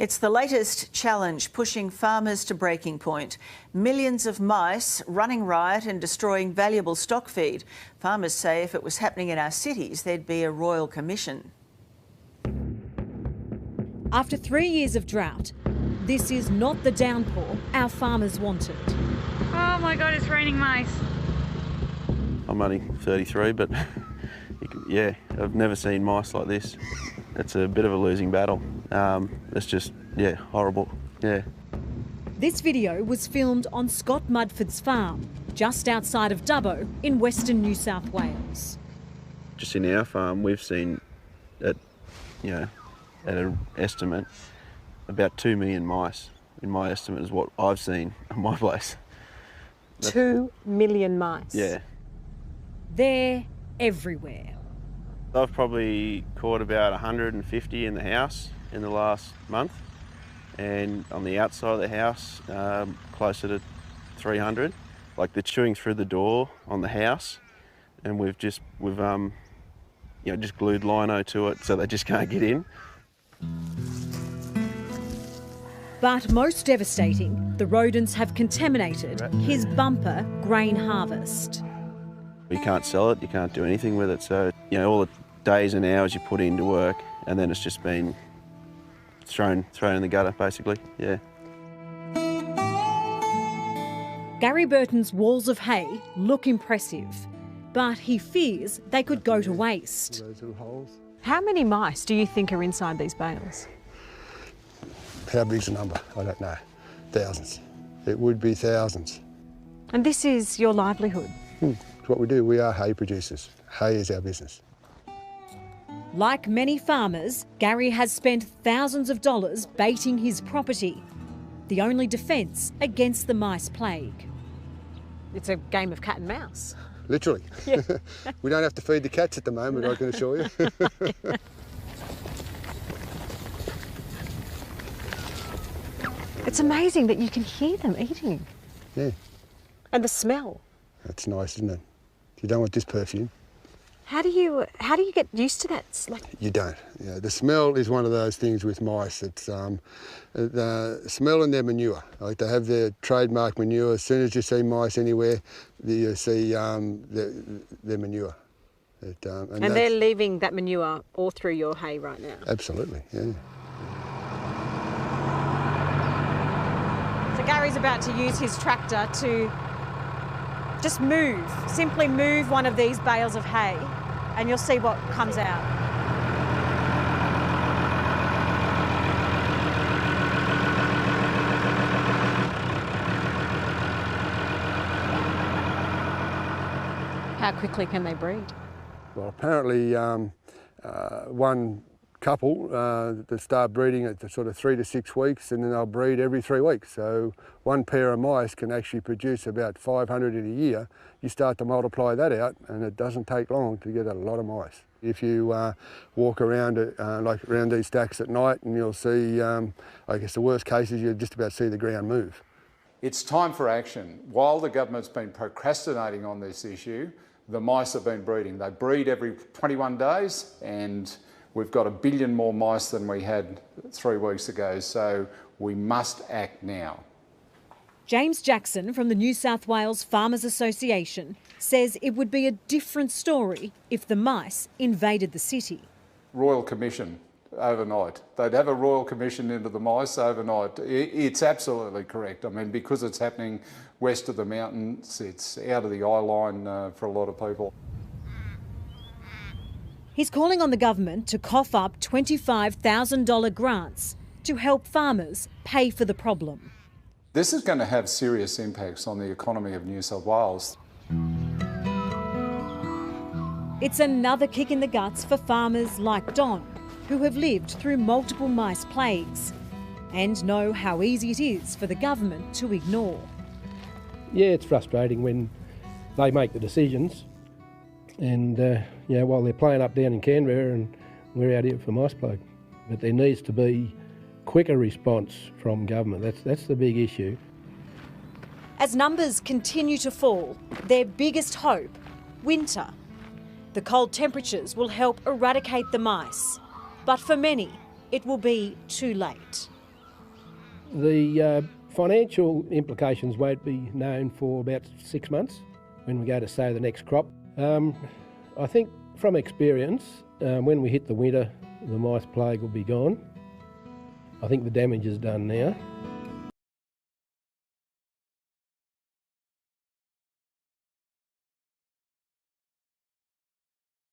It's the latest challenge pushing farmers to breaking point. Millions of mice running riot and destroying valuable stock feed. Farmers say if it was happening in our cities, there'd be a royal commission. After 3 years of drought, this is not the downpour our farmers wanted. Oh my God, it's raining mice. I'm only 33, but yeah, I've never seen mice like this. It's a bit of a losing battle. It's just, yeah, horrible, yeah. This video was filmed on Scott Mudford's farm, just outside of Dubbo in Western New South Wales. Just in our farm, we've seen, at an estimate, about 2 million mice. In my estimate is what I've seen on my place. 2 million mice? Yeah. They're everywhere. I've probably caught about 150 in the house in the last month, and on the outside of the house, closer to 300. Like, they're chewing through the door on the house, and we've just glued lino to it so they just can't get in. But most devastating, the rodents have contaminated his bumper grain harvest. You can't sell it, you can't do anything with it, so all the days and hours you put into work, and then it's just been thrown in the gutter, basically, yeah. Gary Burton's walls of hay look impressive, but he fears they could go to waste. How many mice do you think are inside these bales? How big's the number? I don't know. Thousands. It would be thousands. And this is your livelihood? It's what we do. We are hay producers. Hay is our business. Like many farmers, Gary has spent thousands of dollars baiting his property, the only defence against the mice plague. It's a game of cat and mouse. Literally. Yeah. We don't have to feed the cats at the moment, I can assure you. It's amazing that you can hear them eating. Yeah. And the smell. That's nice, isn't it? You don't want this perfume. How do you get used to that? You don't. The smell is one of those things with mice. It's the smell and their manure. Like, they have their trademark manure. As soon as you see mice anywhere, you see their manure. And they're leaving that manure all through your hay right now? Absolutely, yeah. So Gary's about to use his tractor to just simply move one of these bales of hay, and you'll see what comes out. How quickly can they breed? Well, apparently one couple that start breeding at sort of 3 to 6 weeks, and then they'll breed every 3 weeks. So one pair of mice can actually produce about 500 in a year. You start to multiply that out, and it doesn't take long to get a lot of mice. If you walk around around these stacks at night, and you'll see, I guess the worst case is you'll just about see the ground move. It's time for action. While the government's been procrastinating on this issue, the mice have been breeding. They breed every 21 days, and we've got 1 billion more mice than we had 3 weeks ago, so we must act now. James Jackson from the New South Wales Farmers Association says it would be a different story if the mice invaded the city. Royal Commission overnight. They'd have a Royal Commission into the mice overnight. It's absolutely correct. I mean, because it's happening west of the mountains, it's out of the eye line for a lot of people. He's calling on the government to cough up $25,000 grants to help farmers pay for the problem. This is going to have serious impacts on the economy of New South Wales. It's another kick in the guts for farmers like Don, who have lived through multiple mice plagues and know how easy it is for the government to ignore. Yeah, it's frustrating when they make the decisions, and while they're playing up down in Canberra and we're out here for mice plague. But there needs to be quicker response from government. That's the big issue. As numbers continue to fall, their biggest hope, winter. The cold temperatures will help eradicate the mice, but for many, it will be too late. The financial implications won't be known for about 6 months when we go to sow the next crop. I think from experience, when we hit the winter, the mice plague will be gone. I think the damage is done now.